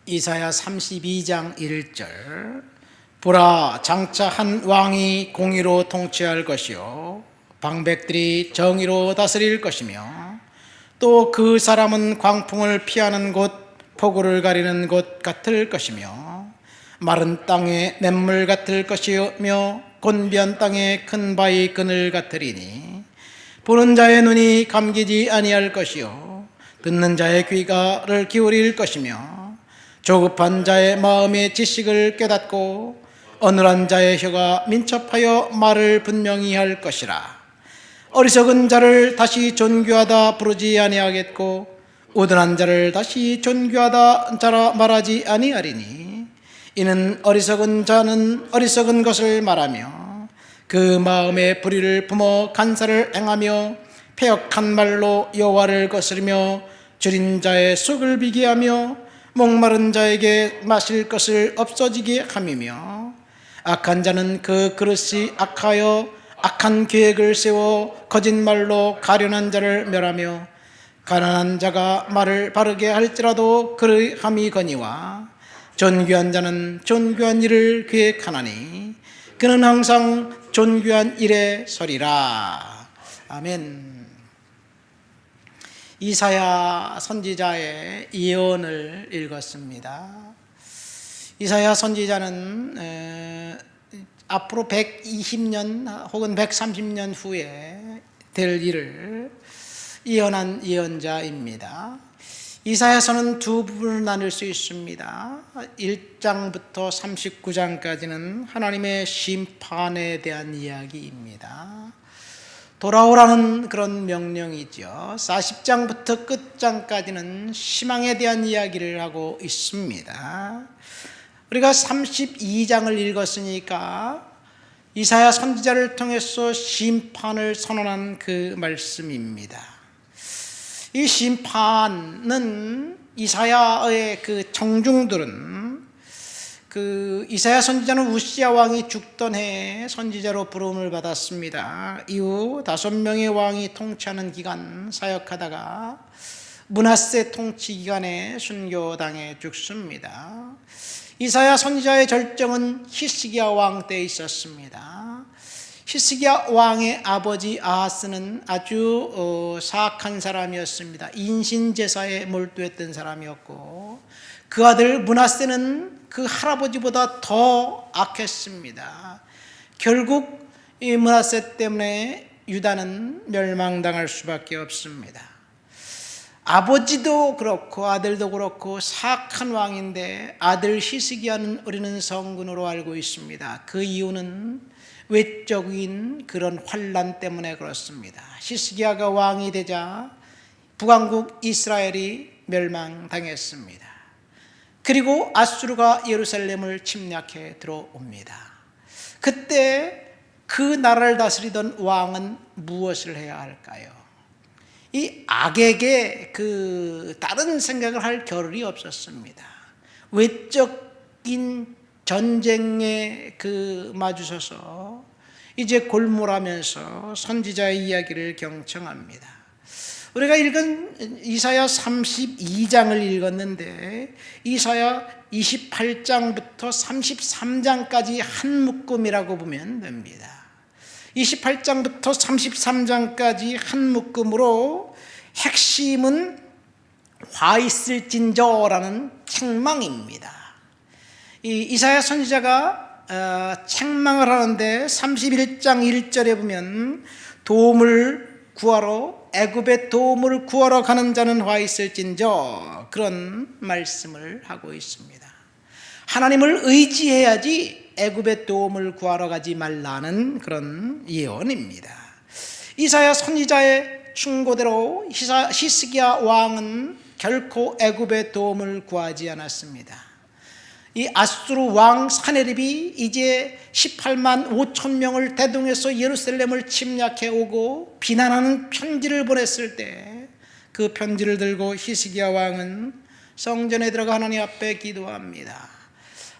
이사야 32장 1절 보라, 장차 한 왕이 공의로 통치할 것이요 방백들이 정의로 다스릴 것이며 또 그 사람은 광풍을 피하는 곳, 폭우를 가리는 곳 같을 것이며 마른 땅에 냇물 같을 것이며 곤비한 땅에 큰 바위 그늘 같으리니 보는 자의 눈이 감기지 아니할 것이요 듣는 자의 귀가를 기울일 것이며 조급한 자의 마음의 지식을 깨닫고 어눌한 자의 혀가 민첩하여 말을 분명히 할 것이라. 어리석은 자를 다시 존귀하다 부르지 아니하겠고 우둔한 자를 다시 존귀하다 자라 말하지 아니하리니 이는 어리석은 자는 어리석은 것을 말하며 그 마음에 불의를 품어 간사를 행하며 패역한 말로 여호와를 거스르며 줄인 자의 속을 비게 하며 목마른 자에게 마실 것을 없어지게 함이며 악한 자는 그 그릇이 악하여 악한 계획을 세워 거짓말로 가련한 자를 멸하며 가난한 자가 말을 바르게 할지라도 그러함이거니와 존귀한 자는 존귀한 일을 계획하나니 그는 항상 존귀한 일에 서리라. 아멘. 이사야 선지자의 예언을 읽었습니다. 이사야 선지자는 앞으로 120년 혹은 130년 후에 될 일을 예언한 예언자입니다. 이사야서는 두 부분으로 나눌 수 있습니다. 1장부터 39장까지는 하나님의 심판에 대한 이야기입니다. 돌아오라는 그런 명령이죠. 40장부터 끝장까지는 희망에 대한 이야기를 하고 있습니다. 우리가 32장을 읽었으니까 이사야 선지자를 통해서 심판을 선언한 그 말씀입니다. 이 심판은 이사야의 그 청중들은 그 이사야 선지자는 우시야 왕이 죽던 해에 선지자로 부름을 받았습니다. 이후 5명의 왕이 통치하는 기간 사역하다가 므낫세 통치 기간에 순교당해 죽습니다. 이사야 선지자의 절정은 히스기야 왕 때에 있었습니다. 히스기야 왕의 아버지 아하스는 아주 사악한 사람이었습니다. 인신제사에 몰두했던 사람이었고 그 아들 므낫세는 그 할아버지보다 더 악했습니다. 결국 이 므낫세 때문에 유다는 멸망당할 수밖에 없습니다. 아버지도 그렇고 아들도 그렇고 사악한 왕인데 아들 히스기야는 우리는 성군으로 알고 있습니다. 그 이유는 외적인 그런 환난 때문에 그렇습니다. 히스기야가 왕이 되자 북왕국 이스라엘이 멸망당했습니다. 그리고 아수르가 예루살렘을 침략해 들어옵니다. 그때 그 나라를 다스리던 왕은 무엇을 해야 할까요? 이 악에게 그 다른 생각을 할 겨를이 없었습니다. 외적인 전쟁에 그 마주서서 이제 골몰하면서 선지자의 이야기를 경청합니다. 우리가 읽은 이사야 32장을 읽었는데 이사야 28장부터 33장까지 한 묶음이라고 보면 됩니다. 28장부터 33장까지 한 묶음으로 핵심은 화 있을진저라는 책망입니다. 이 이사야 선지자가 책망을 하는데 31장 1절에 보면 도움을 구하러 애굽의 도움을 구하러 가는 자는 화 있을진저 그런 말씀을 하고 있습니다. 하나님을 의지해야지 애굽의 도움을 구하러 가지 말라는 그런 예언입니다. 이사야 선지자의 충고대로 히스기야 왕은 결코 애굽의 도움을 구하지 않았습니다. 이 아수르 왕 사네립이 이제 18만 5천 명을 대동해서 예루살렘을 침략해 오고 비난하는 편지를 보냈을 때 그 편지를 들고 히스기야 왕은 성전에 들어가 하나님 앞에 기도합니다.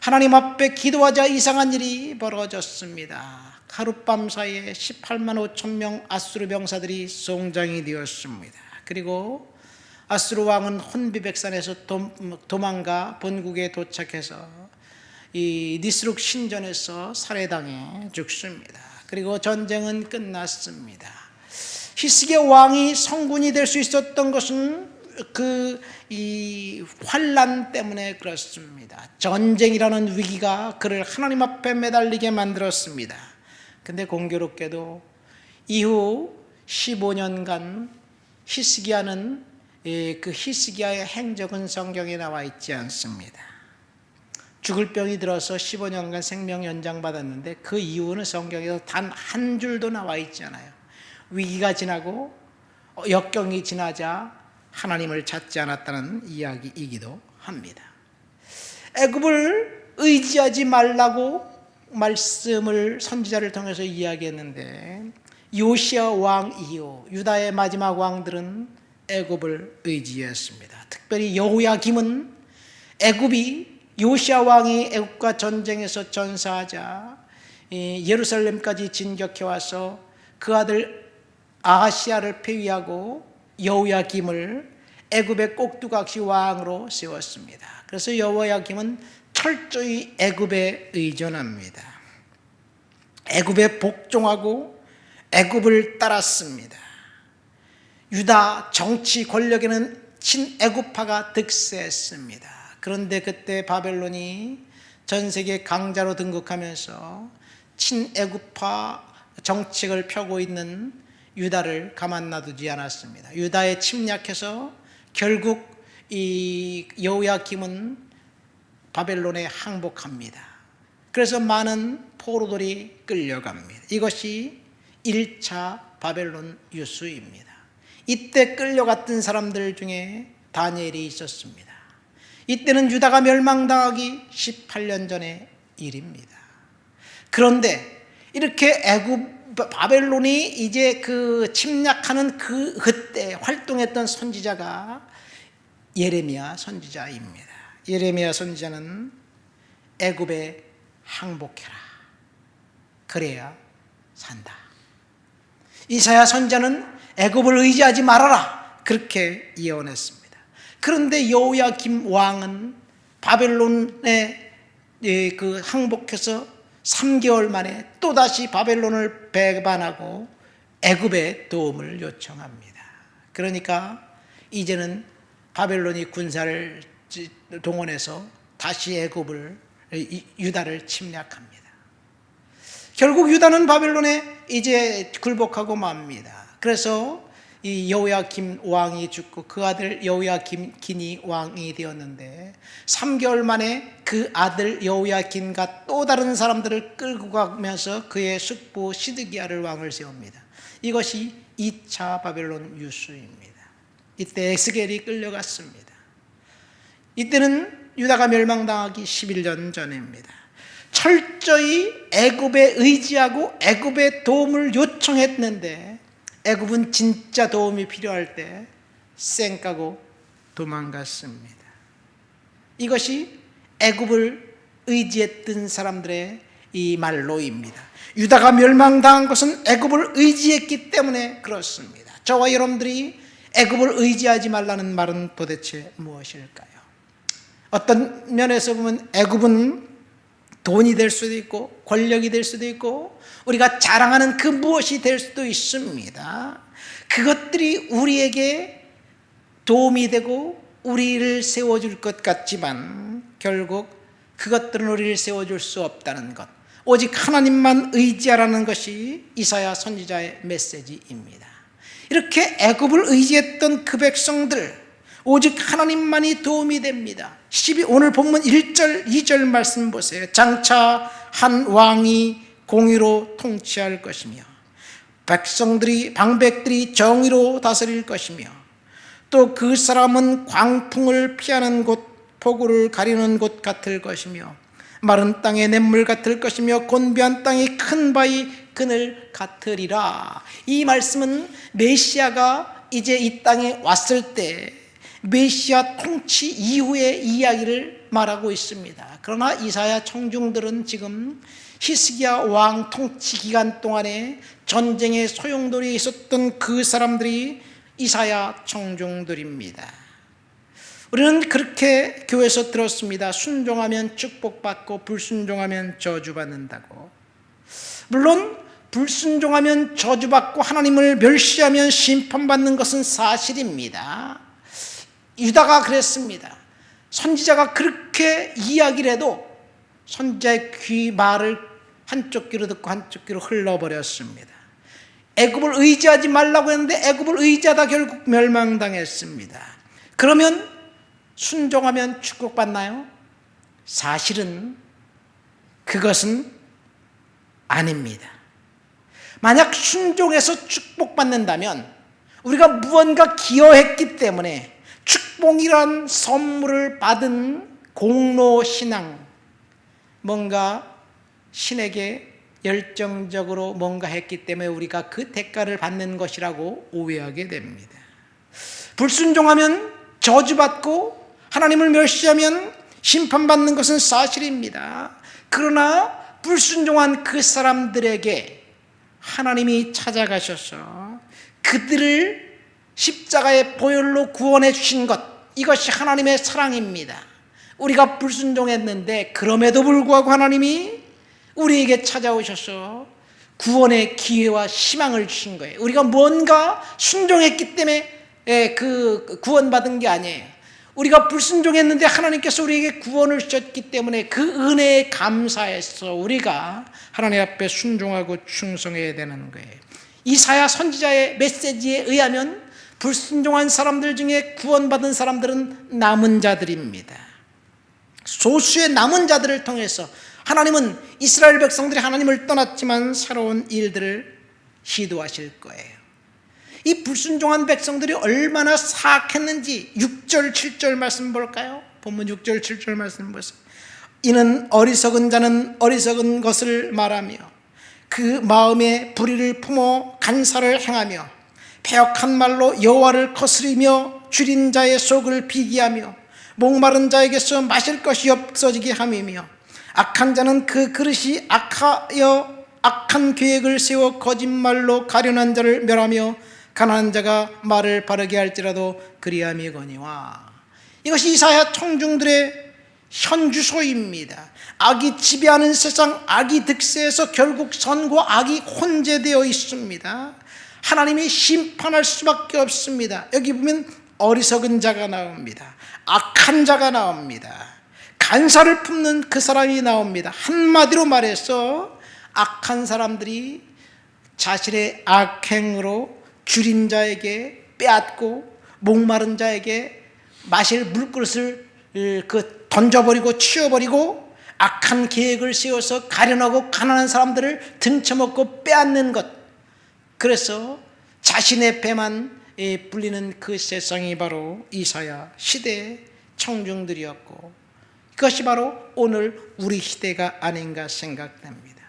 하나님 앞에 기도하자 이상한 일이 벌어졌습니다. 하룻밤 사이에 18만 5천 명 아수르 병사들이 송장이 되었습니다. 그리고 아수르 왕은 혼비백산에서 도망가 본국에 도착해서 이 니스룩 신전에서 살해당해 죽습니다. 그리고 전쟁은 끝났습니다. 히스기야 왕이 성군이 될 수 있었던 것은 이 환난 때문에 그렇습니다. 전쟁이라는 위기가 그를 하나님 앞에 매달리게 만들었습니다. 근데 공교롭게도 이후 15년간 히스기야는 그 히스기야의 행적은 성경에 나와 있지 않습니다. 죽을 병이 들어서 15년간 생명 연장받았는데 그 이유는 성경에서 단 한 줄도 나와 있지 않아요. 위기가 지나고 역경이 지나자 하나님을 찾지 않았다는 이야기이기도 합니다. 애굽을 의지하지 말라고 말씀을 선지자를 통해서 이야기했는데 요시야 왕 이후 유다의 마지막 왕들은 애굽을 의지했습니다. 특별히 여호야김은 애굽이 요시야 왕이 애굽과 전쟁에서 전사하자 예루살렘까지 진격해 와서 그 아들 아하시야를 폐위하고 여호야김을 애굽의 꼭두각시 왕으로 세웠습니다. 그래서 여호야김은 철저히 애굽에 의존합니다. 애굽에 복종하고 애굽을 따랐습니다. 유다 정치 권력에는 친애굽파가 득세했습니다. 그런데 그때 바벨론이 전 세계 강자로 등극하면서 친애굽파 정책을 펴고 있는 유다를 가만 놔두지 않았습니다. 유다에 침략해서 결국 이 여호야김은 바벨론에 항복합니다. 그래서 많은 포로들이 끌려갑니다. 이것이 1차 바벨론 유수입니다. 이때 끌려갔던 사람들 중에 다니엘이 있었습니다. 이때는 유다가 멸망당하기 18년 전의 일입니다. 그런데 이렇게 바벨론이 이제 그 침략하는 그때 활동했던 선지자가 예레미야 선지자입니다. 예레미야 선지자는 애굽에 항복해라. 그래야 산다. 이사야 선지자는 애굽을 의지하지 말아라. 그렇게 예언했습니다. 그런데 여호야김 왕은 바벨론에 그 항복해서 3개월 만에 또다시 바벨론을 배반하고 애굽의 도움을 요청합니다. 그러니까 이제는 바벨론이 군사를 동원해서 다시 애굽을 유다를 침략합니다. 결국 유다는 바벨론에 이제 굴복하고 맙니다. 그래서 이 여호야김 왕이 죽고 그 아들 여호야김 왕이 되었는데 3개월 만에 그 아들 여호야김과 또 다른 사람들을 끌고 가면서 그의 숙부 시드기야를 왕을 세웁니다. 이것이 2차 바벨론 유수입니다. 이때 에스겔이 끌려갔습니다. 이때는 유다가 멸망당하기 11년 전입니다. 철저히 애굽에 의지하고 애굽의 도움을 요청했는데 애굽은 진짜 도움이 필요할 때 쌩까고 도망갔습니다. 이것이 애굽을 의지했던 사람들의 이 말로입니다. 유다가 멸망당한 것은 애굽을 의지했기 때문에 그렇습니다. 저와 여러분들이 애굽을 의지하지 말라는 말은 도대체 무엇일까요? 어떤 면에서 보면 애굽은 돈이 될 수도 있고 권력이 될 수도 있고 우리가 자랑하는 그 무엇이 될 수도 있습니다. 그것들이 우리에게 도움이 되고 우리를 세워줄 것 같지만 결국 그것들은 우리를 세워줄 수 없다는 것, 오직 하나님만 의지하라는 것이 이사야 선지자의 메시지입니다. 이렇게 애굽을 의지했던 그 백성들, 오직 하나님만이 도움이 됩니다. 오늘 본문 1절 2절 말씀 보세요. 장차 한 왕이 공의로 통치할 것이며 방백들이 정의로 다스릴 것이며 또 그 사람은 광풍을 피하는 곳, 폭우를 가리는 곳 같을 것이며 마른 땅의 냇물 같을 것이며 곤비한 땅의 큰 바위 그늘 같으리라. 이 말씀은 메시아가 이제 이 땅에 왔을 때 메시아 통치 이후의 이야기를 말하고 있습니다. 그러나 이사야 청중들은 지금 히스기야 왕 통치 기간 동안에 전쟁의 소용돌이에 있었던 그 사람들이 이사야 청중들입니다. 우리는 그렇게 교회에서 들었습니다. 순종하면 축복받고 불순종하면 저주받는다고. 물론 불순종하면 저주받고 하나님을 멸시하면 심판받는 것은 사실입니다. 유다가 그랬습니다. 선지자가 그렇게 이야기를 해도 선지자의 귀 말을 한쪽 귀로 듣고 한쪽 귀로 흘러버렸습니다. 애굽을 의지하지 말라고 했는데 애굽을 의지하다 결국 멸망당했습니다. 그러면 순종하면 축복받나요? 사실은 그것은 아닙니다. 만약 순종해서 축복받는다면 우리가 무언가 기여했기 때문에 축복이란 선물을 받은 공로신앙, 뭔가 신에게 열정적으로 뭔가 했기 때문에 우리가 그 대가를 받는 것이라고 오해하게 됩니다. 불순종하면 저주받고 하나님을 멸시하면 심판받는 것은 사실입니다. 그러나 불순종한 그 사람들에게 하나님이 찾아가셔서 그들을 십자가의 보혈로 구원해 주신 것, 이것이 하나님의 사랑입니다. 우리가 불순종했는데 그럼에도 불구하고 하나님이 우리에게 찾아오셔서 구원의 기회와 희망을 주신 거예요. 우리가 뭔가 순종했기 때문에 그 구원받은 게 아니에요. 우리가 불순종했는데 하나님께서 우리에게 구원을 주셨기 때문에 그 은혜에 감사해서 우리가 하나님 앞에 순종하고 충성해야 되는 거예요. 이사야 선지자의 메시지에 의하면 불순종한 사람들 중에 구원받은 사람들은 남은 자들입니다. 소수의 남은 자들을 통해서 하나님은 이스라엘 백성들이 하나님을 떠났지만 새로운 일들을 시도하실 거예요. 이 불순종한 백성들이 얼마나 사악했는지 6절 7절 말씀 볼까요? 본문 6절 7절 말씀 보세요. 이는 어리석은 자는 어리석은 것을 말하며 그 마음에 불의를 품어 간사를 행하며 패역한 말로 여호와를 거스리며 줄인 자의 속을 비기하며 목마른 자에게서 마실 것이 없어지게 함이며 악한 자는 그 그릇이 악하여 악한 계획을 세워 거짓말로 가련한 자를 멸하며 가난한 자가 말을 바르게 할지라도 그리함이거니와. 이것이 이사야 청중들의 현주소입니다. 악이 지배하는 세상, 악이 득세해서 결국 선과 악이 혼재되어 있습니다. 하나님이 심판할 수밖에 없습니다. 여기 보면 어리석은 자가 나옵니다. 악한 자가 나옵니다. 간사를 품는 그 사람이 나옵니다. 한마디로 말해서 악한 사람들이 자신의 악행으로 줄인 자에게 빼앗고 목마른 자에게 마실 물그릇을 던져버리고 치워버리고 악한 계획을 세워서 가련하고 가난한 사람들을 등쳐먹고 빼앗는 것, 그래서 자신의 배만 불리는 그 세상이 바로 이사야 시대의 청중들이었고 그것이 바로 오늘 우리 시대가 아닌가 생각됩니다.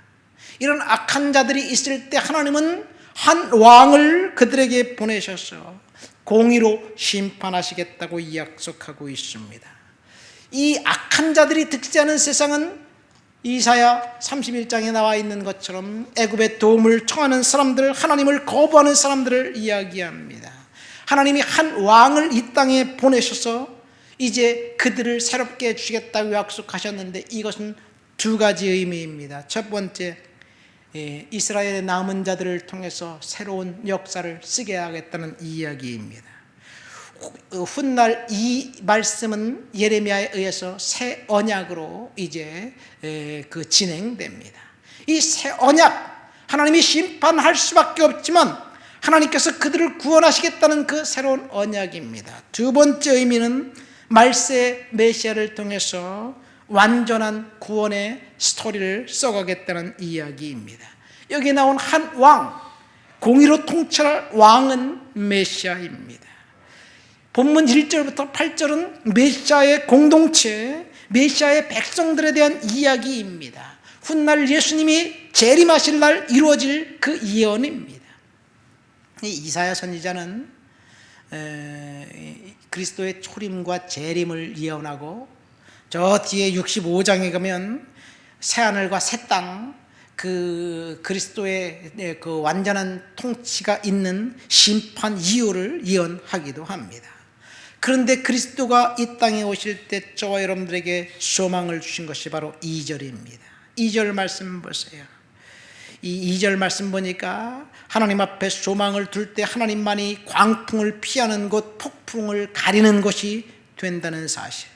이런 악한 자들이 있을 때 하나님은 한 왕을 그들에게 보내셔서 공의로 심판하시겠다고 약속하고 있습니다. 이 악한 자들이 득세하는 세상은 이사야 31장에 나와 있는 것처럼 애굽의 도움을 청하는 사람들, 하나님을 거부하는 사람들을 이야기합니다. 하나님이 한 왕을 이 땅에 보내셔서 이제 그들을 새롭게 주겠다고 약속하셨는데 이것은 두 가지 의미입니다. 첫 번째, 이스라엘의 남은 자들을 통해서 새로운 역사를 쓰게 하겠다는 이야기입니다. 훗날 이 말씀은 예레미야에 의해서 새 언약으로 이제 진행됩니다. 이 새 언약, 하나님이 심판할 수밖에 없지만 하나님께서 그들을 구원하시겠다는 그 새로운 언약입니다. 두 번째 의미는 말세 메시아를 통해서 완전한 구원의 스토리를 써가겠다는 이야기입니다. 여기 나온 한 왕, 공의로 통치할 왕은 메시아입니다. 본문 1절부터 8절은 메시아의 공동체, 메시아의 백성들에 대한 이야기입니다. 훗날 예수님이 재림하실 날 이루어질 그 예언입니다. 이사야 선지자는 그리스도의 초림과 재림을 예언하고 저 뒤에 65장에 가면 새하늘과 새 땅, 그 그리스도의 그 완전한 통치가 있는 심판 이후를 예언하기도 합니다. 그런데 그리스도가 이 땅에 오실 때 저와 여러분들에게 소망을 주신 것이 바로 2절입니다. 2절 말씀 보세요. 이 2절 말씀 보니까 하나님 앞에 소망을 둘 때 하나님만이 광풍을 피하는 곳, 폭풍을 가리는 곳이 된다는 사실.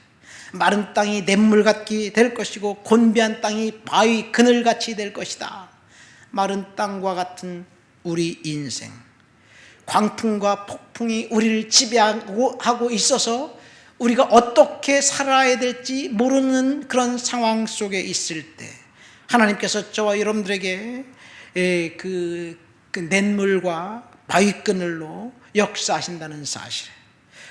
마른 땅이 냇물 같게 될 것이고 곤비한 땅이 바위 그늘같이 될 것이다. 마른 땅과 같은 우리 인생, 광풍과 폭풍이 우리를 지배하고 있어서 우리가 어떻게 살아야 될지 모르는 그런 상황 속에 있을 때 하나님께서 저와 여러분들에게 그 냇물과 바위 그늘로 역사하신다는 사실,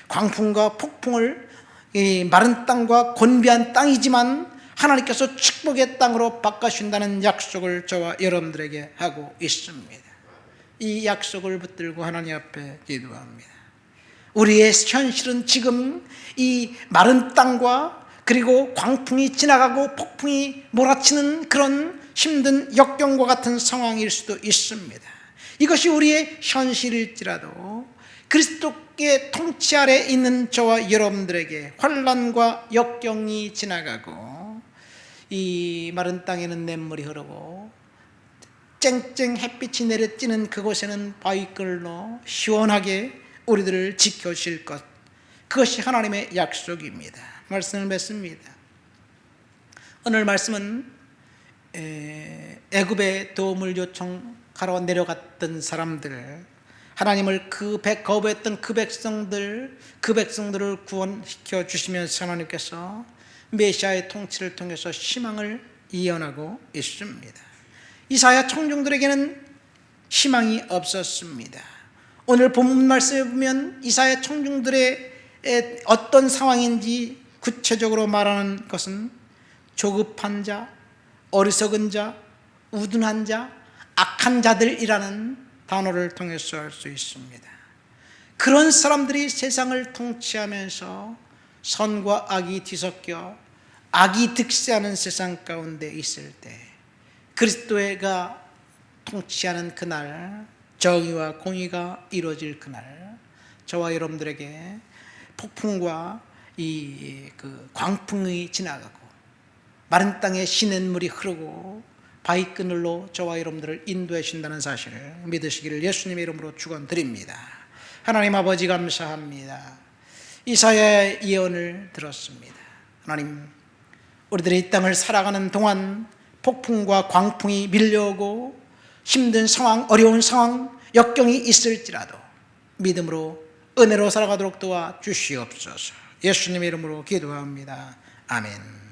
광풍과 폭풍을 이 마른 땅과 곤비한 땅이지만 하나님께서 축복의 땅으로 바꿔주신다는 약속을 저와 여러분들에게 하고 있습니다. 이 약속을 붙들고 하나님 앞에 기도합니다. 우리의 현실은 지금 이 마른 땅과 그리고 광풍이 지나가고 폭풍이 몰아치는 그런 힘든 역경과 같은 상황일 수도 있습니다. 이것이 우리의 현실일지라도 그리스도의 통치 아래 있는 저와 여러분들에게 환난과 역경이 지나가고 이 마른 땅에는 냇물이 흐르고 쨍쨍 햇빛이 내려지는 그곳에는 바위걸로 시원하게 우리들을 지켜주실 것, 그것이 하나님의 약속입니다. 말씀을 맺습니다. 오늘 말씀은 애굽의 도움을 요청하러 내려갔던 사람들, 하나님을 거부했던 그 백성들을 구원시켜 주시면서 하나님께서 메시아의 통치를 통해서 희망을 예언하고 있습니다. 이사야 청중들에게는 희망이 없었습니다. 오늘 본문 말씀에 보면 이사야 청중들의 어떤 상황인지 구체적으로 말하는 것은 조급한 자, 어리석은 자, 우둔한 자, 악한 자들이라는 단어를 통해서 알 수 있습니다. 그런 사람들이 세상을 통치하면서 선과 악이 뒤섞여 악이 득세하는 세상 가운데 있을 때 그리스도가 통치하는 그날, 정의와 공의가 이루어질 그날, 저와 여러분들에게 폭풍과 그 광풍이 지나가고 마른 땅에 시냇물이 흐르고 바위 그늘로 저와 여러분들을 인도해 주신다는 사실을 믿으시기를 예수님의 이름으로 축원드립니다. 하나님 아버지 감사합니다. 이사야의 예언을 들었습니다. 하나님, 우리들이 이 땅을 살아가는 동안 폭풍과 광풍이 밀려오고 힘든 상황, 어려운 상황, 역경이 있을지라도 믿음으로 은혜로 살아가도록 도와 주시옵소서. 예수님의 이름으로 기도합니다. 아멘.